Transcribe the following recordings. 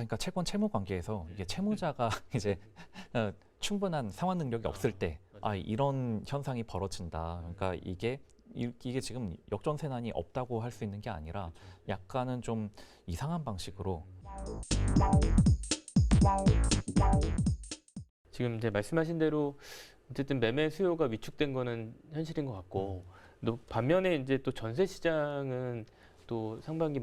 그러니까 채권 채무 관계에서 이게 채무자가 이제 충분한 상환 능력이 없을 때 이런 현상이 벌어진다. 그러니까 이게 지금 역전세난이 없다고 할 수 있는 게 아니라 약간은 좀 이상한 방식으로 지금 이제 말씀하신 대로 어쨌든 매매 수요가 위축된 거는 현실인 것 같고, 또 반면에 이제 또 전세 시장은 또 상반기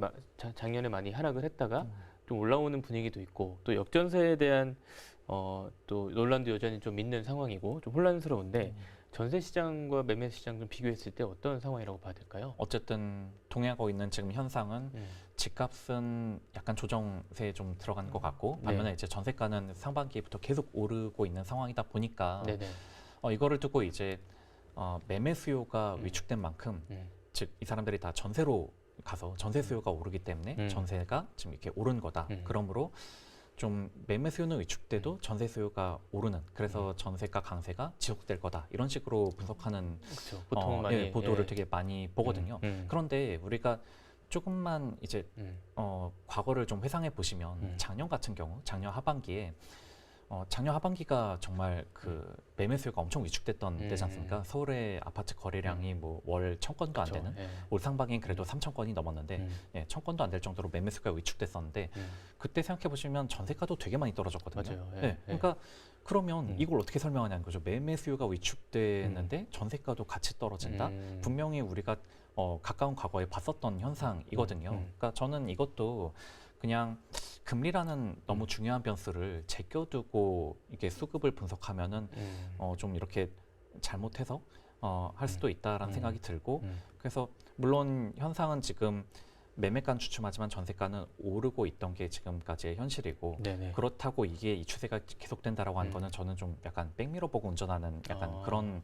작년에 많이 하락을 했다가 좀 올라오는 분위기도 있고, 또 역전세에 대한 또 논란도 여전히 좀 있는 상황이고 좀 혼란스러운데, 전세 시장과 매매 시장 좀 비교했을 때 어떤 상황이라고 봐야 될까요? 어쨌든 동의하고 있는 지금 현상은 집값은 약간 조정세에 좀 들어간 것 같고 반면에 이제 전세가는 상반기부터 계속 오르고 있는 상황이다 보니까 네네. 이거를 두고 이제 매매 수요가 위축된 만큼 즉 이 사람들이 다 전세로 가서 전세 수요가 오르기 때문에 전세가 지금 이렇게 오른 거다. 그러므로 좀 매매 수요는 위축돼도 전세 수요가 오르는, 그래서 전세가 강세가 지속될 거다, 이런 식으로 분석하는 그렇죠. 보통 많이 보도를 되게 많이 보거든요. 그런데 우리가 조금만 이제 과거를 좀 회상해 보시면 작년 같은 경우 작년 하반기에 작년 하반기가 정말 그 매매 수요가 엄청 위축됐던 때지 않습니까? 서울의 아파트 거래량이 뭐 월 1000건도 안 되는, 올 상반기엔 그래도 3000건이 넘었는데 1000건도 안 될 정도로 매매 수요가 위축됐었는데 그때 생각해 보시면 전세가도 되게 많이 떨어졌거든요. 맞아요. 그러니까 그러면 이걸 어떻게 설명하냐는 거죠. 매매 수요가 위축되는데 전세가도 같이 떨어진다? 분명히 우리가 가까운 과거에 봤었던 현상이거든요. 그러니까 저는 이것도 그냥 금리라는 너무 중요한 변수를 제껴두고 이게 수급을 분석하면은 좀 이렇게 잘못해서 할 수도 있다라는 생각이 들고, 그래서 물론 현상은 지금 매매가는 주춤하지만 전세가는 오르고 있던 게 지금까지의 현실이고, 네네. 그렇다고 이게 이 추세가 계속된다라고 하는 거는 저는 좀 약간 백미러 보고 운전하는 약간 그런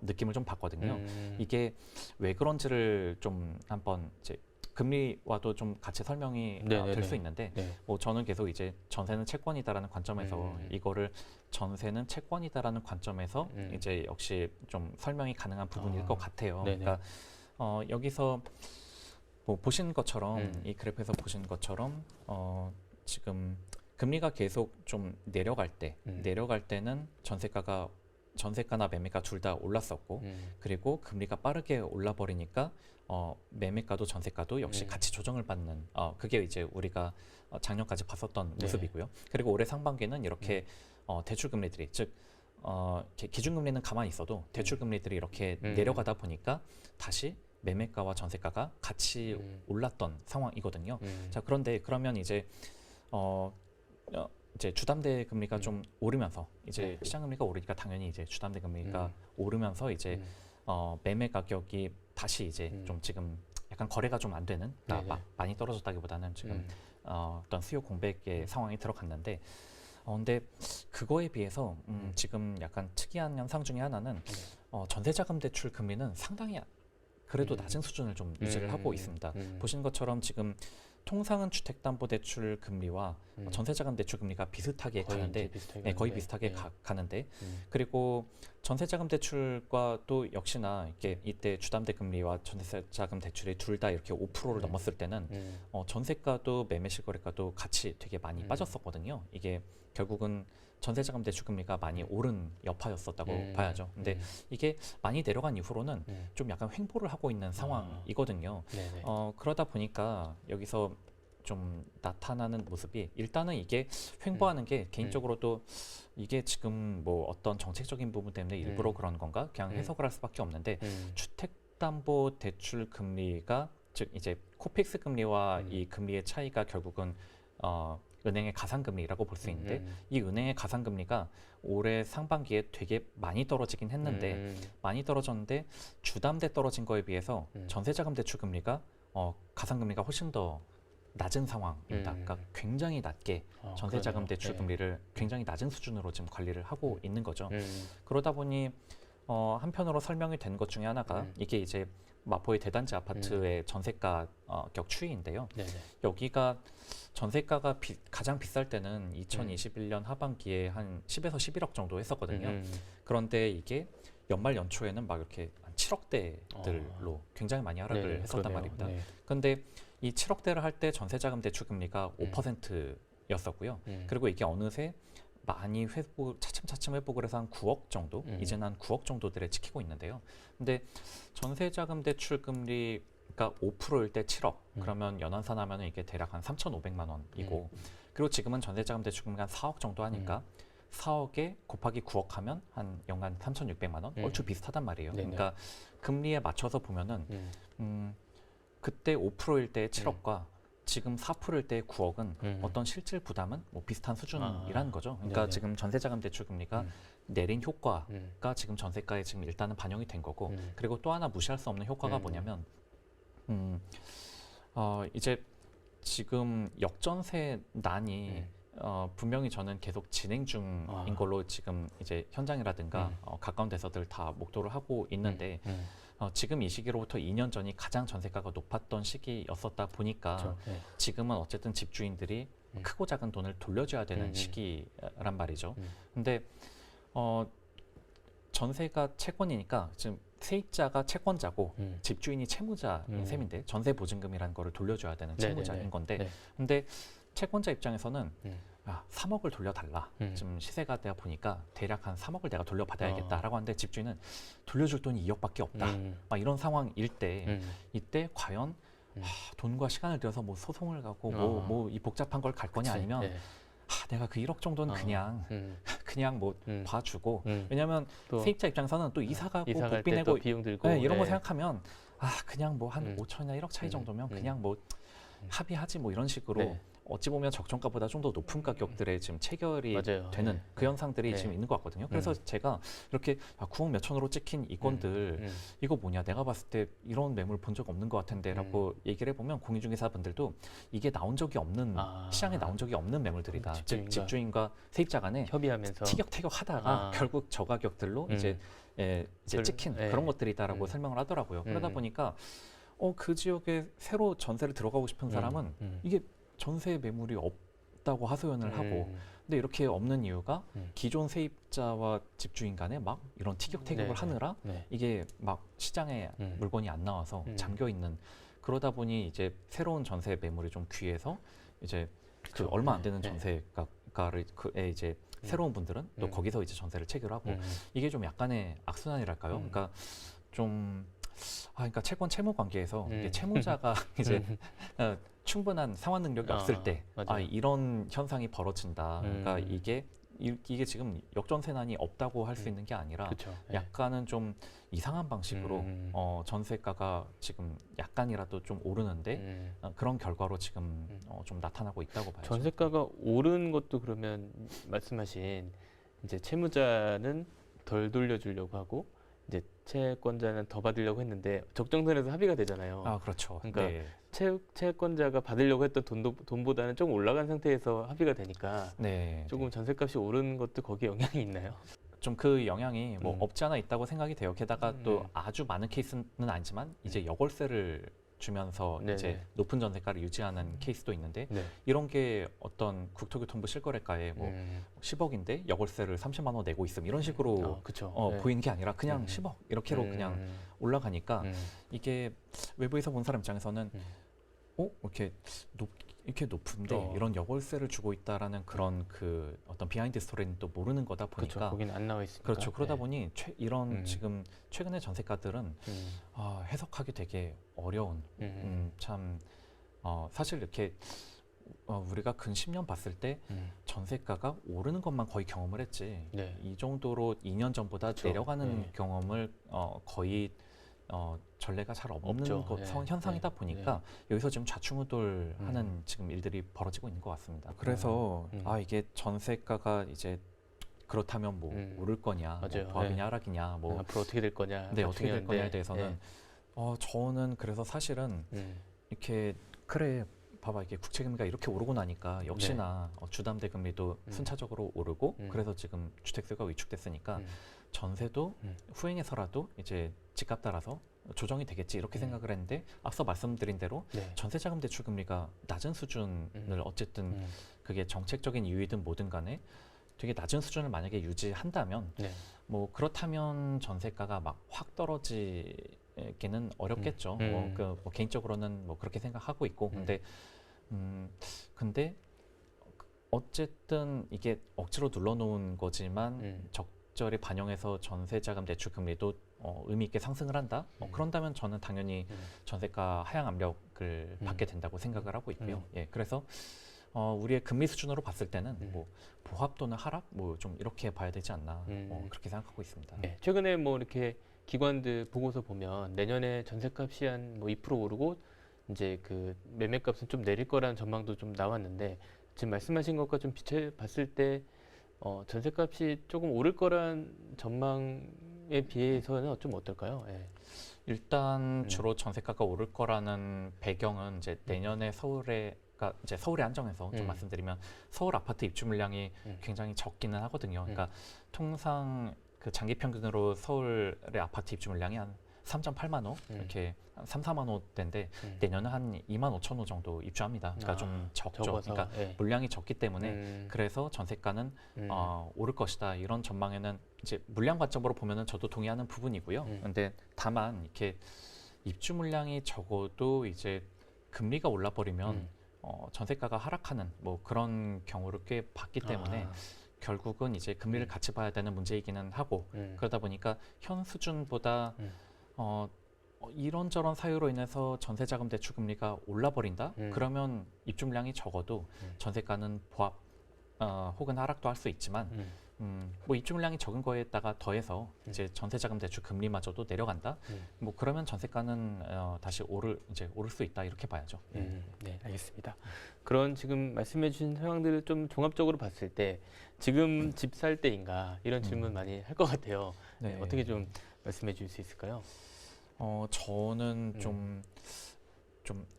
느낌을 좀 받거든요. 이게 왜 그런지를 좀 한번 이제 금리와도 좀 같이 설명이 될 수 있는데, 뭐 저는 계속 이제 전세는 채권이다라는 관점에서 이거를 전세는 채권이다라는 관점에서 이제 역시 좀 설명이 가능한 부분일 것 같아요. 그러니까 여기서 뭐 보신 것처럼 이 그래프에서 보신 것처럼 지금 금리가 계속 좀 내려갈 때는 전세가나 매매가 둘 다 올랐었고, 그리고 금리가 빠르게 올라버리니까 매매가도 전세가도 역시 같이 조정을 받는, 그게 이제 우리가 작년까지 봤었던 모습이고요. 그리고 올해 상반기는 이렇게 대출금리들이, 즉 기준금리는 가만히 있어도 대출금리들이 이렇게 내려가다 보니까 다시 매매가와 전세가가 같이 올랐던 상황이거든요. 자, 그런데 그러면 이제 이제 주담대 금리가 좀 오르면서 이제 시장 금리가 오르니까 당연히 이제 주담대 금리가 오르면서 이제 매매 가격이 다시 이제 좀 지금 약간 거래가 좀 안 되는, 많이 떨어졌다기보다는 지금 어떤 수요 공백의 상황이 들어갔는데, 근데 그거에 비해서 지금 약간 특이한 현상 중에 하나는 전세자금 대출 금리는 상당히 그래도 낮은 수준을 좀 유지를 하고 있습니다. 보신 것처럼 지금 통상은 주택담보대출 금리와 전세자금 대출 금리가 비슷하게 가는데, 거의 비슷하게 가는데, 그리고 전세자금 대출과 또 역시나 이때 주담대 금리와 전세자금 대출이 둘 다 이렇게 5%를 넘었을 때는 전세가도 매매 실거래가도 같이 되게 많이 빠졌었거든요. 이게 결국은 전세자금 대출 금리가 많이 오른 여파였었다고 봐야죠. 근데 이게 많이 내려간 이후로는 좀 약간 횡보를 하고 있는 상황이거든요. 그러다 보니까 여기서 좀 나타나는 모습이, 일단은 이게 횡보하는 게 개인적으로도 이게 지금 뭐 어떤 정책적인 부분 때문에 일부러 그런 건가 그냥 해석을 할 수밖에 없는데, 주택담보대출 금리가, 즉 이제 코픽스 금리와 이 금리의 차이가 결국은 은행의 가상금리라고 볼 수 있는데, 이 은행의 가상금리가 올해 상반기에 되게 많이 떨어지긴 했는데, 많이 떨어졌는데 주담대 떨어진 거에 비해서 전세자금 대출 금리가 가상금리가 훨씬 더 낮은 상황입니다. 그러니까 굉장히 낮게 전세자금 대출 금리를 굉장히 낮은 수준으로 지금 관리를 하고 있는 거죠. 그러다 보니 한편으로 설명이 된 것 중에 하나가 이게 이제 마포의 대단지 아파트의 전세가 격 추이인데요. 여기가 전세가가 가장 비쌀 때는 2021년 하반기에 한 10에서 11억 정도 했었거든요. 그런데 이게 연말 연초에는 막 이렇게 한 7억대들로 굉장히 많이 하락을 했었단 말입니다. 그런데 이 7억대를 할 때 전세자금 대출 금리가 5% 정도였었고요. 그리고 이게 어느새 많이 차츰 회복을 해서 한 9억 정도, 이제는 한 9억 정도들에 찍히고 있는데요. 근데 전세자금 대출 금리가 5%일 때 7억, 그러면 연환산하면 이게 대략 한 3,500만 원이고, 그리고 지금은 전세자금 대출 금리가 한 4억 정도 하니까 4억에 곱하기 9억 하면 한 연간 3,600만 원, 얼추 비슷하단 말이에요. 네네. 그러니까 금리에 맞춰서 보면은 그때 5%일 때 7억과 지금 4%일 때 9억은 어떤 실질 부담은 뭐 비슷한 수준이라는 거죠. 그러니까 네네. 지금 전세자금 대출 금리가 내린 효과가 지금 전세가에 지금 일단은 반영이 된 거고, 그리고 또 하나 무시할 수 없는 효과가 뭐냐면 이제 지금 역전세난이 분명히 저는 계속 진행 중인 걸로 지금 이제 현장이라든가 가까운 데서들 다 목도를 하고 있는데 지금 이 시기로부터 2년 전이 가장 전세가가 높았던 시기였었다 보니까 그렇죠. 네. 지금은 어쨌든 집주인들이 크고 작은 돈을 돌려줘야 되는 시기란 말이죠. 근데 전세가 채권이니까 지금 세입자가 채권자고 집주인이 채무자인 셈인데 전세 보증금이라는 거를 돌려줘야 되는 채무자인 네네네. 건데 네. 근데 채권자 입장에서는 3억을 돌려달라. 지금 시세가 내가 보니까 대략 한 3억을 내가 돌려받아야겠다라고 하는데 집주인은 돌려줄 돈이 2억밖에 없다. 막 이런 상황일 때 이때 과연 돈과 시간을 들여서 뭐 소송을 가고 뭐 이 복잡한 걸 갈 거냐 그치. 아니면 네. 내가 그 1억 정도는 그냥 뭐 봐주고 왜냐하면 또 세입자 입장에서는 또 이사 가고 이사 갈 복비 때 또 내고 비용 들고 네, 이런 거 네. 생각하면 그냥 뭐 한 5천이나 1억 차이 정도면 그냥 뭐 합의하지 뭐 이런 식으로 네. 어찌 보면 적정가보다 좀 더 높은 가격들에 지금 체결이 맞아요. 되는 네. 그 현상들이 네. 지금 있는 것 같거든요. 그래서 제가 이렇게 9억 몇 천으로 찍힌 이 건들 이거 뭐냐 내가 봤을 때 이런 매물 본 적 없는 것 같은데라고 얘기를 해보면 공인중개사분들도 이게 나온 적이 없는 시장에 나온 적이 없는 매물들이다. 즉 집주인과 세입자 간에 협의하면서 티격태격하다가 결국 저 가격들로 이제 찍힌 그런 것들이다라고 설명을 하더라고요. 그러다 보니까 그 지역에 새로 전세를 들어가고 싶은 사람은 이게 전세 매물이 없다고 하소연을 하고 근데 이렇게 없는 이유가 기존 세입자와 집주인 간에 막 이런 티격태격을 하느라 이게 막 시장에 물건이 안 나와서 잠겨 있는 그러다 보니 이제 새로운 전세 매물이 좀 귀해서 이제 그 얼마 안 되는 전세가를 그에 이제 새로운 분들은 또 거기서 이제 전세를 체결하고 이게 좀 약간의 악순환이랄까요? 그러니까 좀 그러니까 채권 채무 관계에서 이게 채무자가 이제 충분한 상환 능력이 없을 때 이런 현상이 벌어진다. 그러니까 이게 지금 역전세난이 없다고 할 수 있는 게 아니라 그쵸. 약간은 좀 이상한 방식으로 전세가가 지금 약간이라도 좀 오르는데 그런 결과로 지금 좀 나타나고 있다고 봐야죠. 전세가가 오른 것도 그러면 말씀하신 이제 채무자는 덜 돌려주려고 하고 이제 채권자는 더 받으려고 했는데 적정선에서 합의가 되잖아요. 그렇죠. 그러니까 네. 채권자가 받으려고 했던 돈보다는 조금 올라간 상태에서 합의가 되니까 네. 조금 전세값이 오르는 것도 거기에 영향이 있나요? 좀 그 영향이 뭐 없지 않아 있다고 생각이 돼요. 게다가 또 아주 많은 케이스는 아니지만 이제 여골세를 주면서 네네. 이제 높은 전세가를 유지하는 케이스도 있는데 네. 이런 게 어떤 국토교통부 실거래가에 뭐 10억인데 여골세를 30만 원 내고 있음 이런 식으로 그쵸. 보이는 게 아니라 그냥 10억 이렇게로 그냥 올라가니까 이게 외부에서 본 사람 입장에서는 이렇게 높은데 이런 여골세를 주고 있다라는 그런 그 어떤 비하인드 스토리는 또 모르는 거다 보니까 그렇죠. 거기는 안 나와 있으니까. 그렇죠. 그러다 보니 이런 지금 최근의 전세가들은 해석하기 되게 어려운 참 사실 이렇게 우리가 근 10년 봤을 때 전세가가 오르는 것만 거의 경험을 했지 네. 이 정도로 2년 전보다 그렇죠. 내려가는 네. 경험을 거의 전례가 잘 없는 없죠. 현상이다 보니까 여기서 지금 좌충우돌하는 지금 일들이 벌어지고 있는 것 같습니다. 그래서 이게 전세가가 이제 그렇다면 뭐 오를 거냐, 뭐 맞아요. 보합이냐 하락이냐, 뭐 앞으로 어떻게 될 거냐, 네, 어떻게 될 거냐에 중요한데, 대해서는 저는 그래서 사실은 이렇게 그래 봐봐 이게 국채금리가 이렇게 오르고 나니까 역시나 주담대 금리도 순차적으로 오르고 그래서 지금 주택수요가 위축됐으니까 전세도 후행해서라도 이제 집값 따라서 조정이 되겠지 이렇게 생각을 했는데 앞서 말씀드린 대로 전세자금 대출 금리가 낮은 수준을 어쨌든 그게 정책적인 이유이든 뭐든 간에 되게 낮은 수준을 만약에 유지한다면 뭐 그렇다면 전세가가 막 확 떨어지기는 어렵겠죠. 뭐 개인적으로는 뭐 그렇게 생각하고 있고 근데 어쨌든 이게 억지로 눌러놓은 거지만 적절히 반영해서 전세자금 대출 금리도 의미 있게 상승을 한다. 그런다면 저는 당연히 전세가 하향 압력을 받게 된다고 생각을 하고 있고요. 예, 그래서 우리의 금리 수준으로 봤을 때는 뭐 보합 또는 하락 뭐 좀 이렇게 봐야 되지 않나 그렇게 생각하고 있습니다. 네, 최근에 뭐 이렇게 기관들 보고서 보면 내년에 전세값이 한 뭐 2% 오르고 이제 그 매매값은 좀 내릴 거라는 전망도 좀 나왔는데 지금 말씀하신 것과 좀 비춰 봤을 때 전세값이 조금 오를 거란 전망에 비해서는 좀 어떨까요? 예. 일단 주로 전세가가 오를 거라는 배경은 이제 내년에 그러니까 이제 서울에 한정해서 좀 말씀드리면 서울 아파트 입주 물량이 굉장히 적기는 하거든요. 그러니까 통상 그 장기 평균으로 서울의 아파트 입주 물량이 한 3.8만 호 이렇게 3, 4만 호대인데 내년은 한 2만 5천 호 정도 입주합니다. 그러니까 좀 적죠. 적어서, 그러니까 예. 물량이 적기 때문에 그래서 전세가는 오를 것이다. 이런 전망에는 이제 물량 관점으로 보면은 저도 동의하는 부분이고요. 근데 다만 이렇게 입주 물량이 적어도 이제 금리가 올라 버리면 전세가가 하락하는 뭐 그런 경우를 꽤 봤기 때문에 결국은 이제 금리를 같이 봐야 되는 문제이기는 하고 그러다 보니까 현 수준보다 이런저런 사유로 인해서 전세자금 대출 금리가 올라버린다? 그러면 입주 물량이 적어도 전세가는 보합 혹은 하락도 할 수 있지만 뭐 입주 물량이 적은 거에다가 더해서 이제 전세자금 대출 금리마저도 내려간다? 뭐 그러면 전세가는 다시 오를 수 있다 이렇게 봐야죠. 네, 알겠습니다. 그런 지금 말씀해주신 상황들을 좀 종합적으로 봤을 때 지금 집 살 때인가 이런 질문 많이 할 것 같아요. 네, 어떻게 좀 말씀해줄 수 있을까요? 저는 좀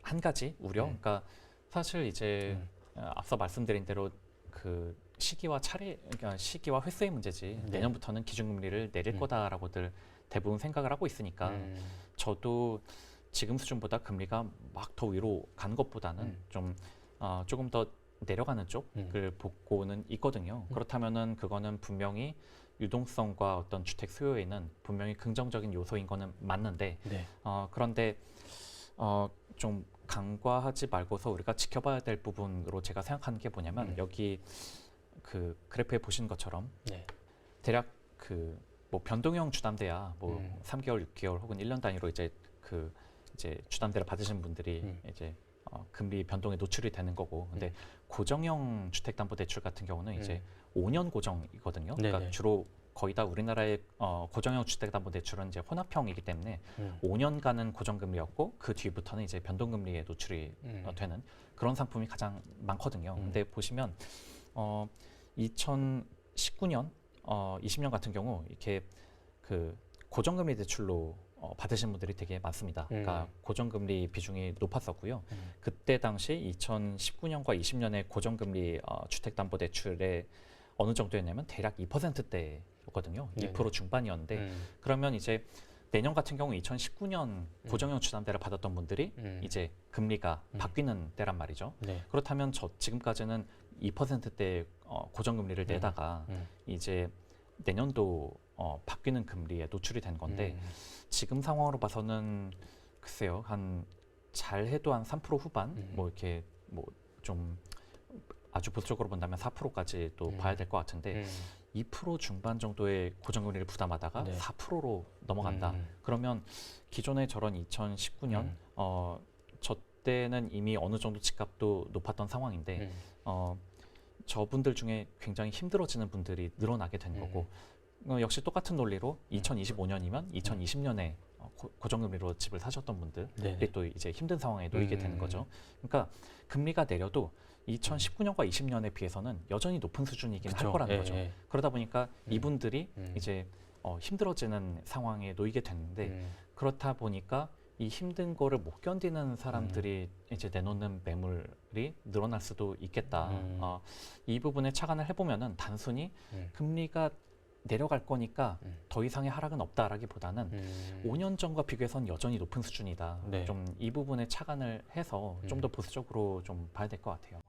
한 가지 우려. 그러니까 사실 이제 앞서 말씀드린 대로 그 그러니까 시기와 횟수의 문제지 내년부터는 기준금리를 내릴 거다라고들 대부분 생각을 하고 있으니까 저도 지금 수준보다 금리가 막 더 위로 가는 것보다는 조금 더 내려가는 쪽을 보고는 있거든요. 그렇다면은 그거는 분명히 유동성과 어떤 주택 수요에는 분명히 긍정적인 요소인 거는 맞는데 그런데 좀 간과하지 말고서 우리가 지켜봐야 될 부분으로 제가 생각하는 게 뭐냐면 여기 그 그래프에 보신 것처럼 대략 그 뭐 변동형 주담대야 뭐 3개월, 6개월 혹은 1년 단위로 이제 주담대를 받으신 분들이 이제 금리 변동에 노출이 되는 거고 근데 고정형 주택담보대출 같은 경우는 이제 5년 고정이거든요. 그러니까 주로 거의 다 우리나라의 고정형 주택담보대출은 이제 혼합형이기 때문에 5년간은 고정금리였고 그 뒤부터는 이제 변동금리에 노출이 되는 그런 상품이 가장 많거든요. 근데 보시면 2019년, 20년 같은 경우 이렇게 그 고정금리 대출로 받으신 분들이 되게 많습니다. 그러니까 고정금리 비중이 높았었고요. 그때 당시 2019년과 20년의 고정금리 주택담보대출의 어느 정도였냐면 대략 2%대였거든요. 2% 중반이었는데 그러면 이제 내년 같은 경우 2019년 고정형 주담대를 받았던 분들이 이제 금리가 바뀌는 때란 말이죠. 그렇다면 지금까지는 2%대 고정금리를 내다가 이제 내년도 바뀌는 금리에 노출이 된 건데 지금 상황으로 봐서는 글쎄요 잘해도 한 3% 후반 뭐 이렇게 뭐 좀 아주 보수적으로 본다면 4%까지 또 봐야 될 것 같은데 2% 중반 정도의 고정금리를 부담하다가 4%로 넘어간다. 그러면 기존의 저런 2019년 저 때는 이미 어느 정도 집값도 높았던 상황인데 저분들 중에 굉장히 힘들어지는 분들이 늘어나게 된 거고 역시 똑같은 논리로 2025년이면 2020년에 고정금리로 집을 사셨던 분들이 또 이제 힘든 상황에 놓이게 되는 거죠. 그러니까 금리가 내려도 2019년과 20년에 비해서는 여전히 높은 수준이긴 할 거라는 거죠. 그러다 보니까 이분들이 이제 힘들어지는 상황에 놓이게 됐는데 그렇다 보니까 이 힘든 거를 못 견디는 사람들이 이제 내놓는 매물이 늘어날 수도 있겠다. 이 부분에 착안을 해보면은 단순히 금리가 내려갈 거니까 더 이상의 하락은 없다라기보다는 5년 전과 비교해서는 여전히 높은 수준이다. 좀 이 부분에 착안을 해서 좀 더 보수적으로 좀 봐야 될 것 같아요.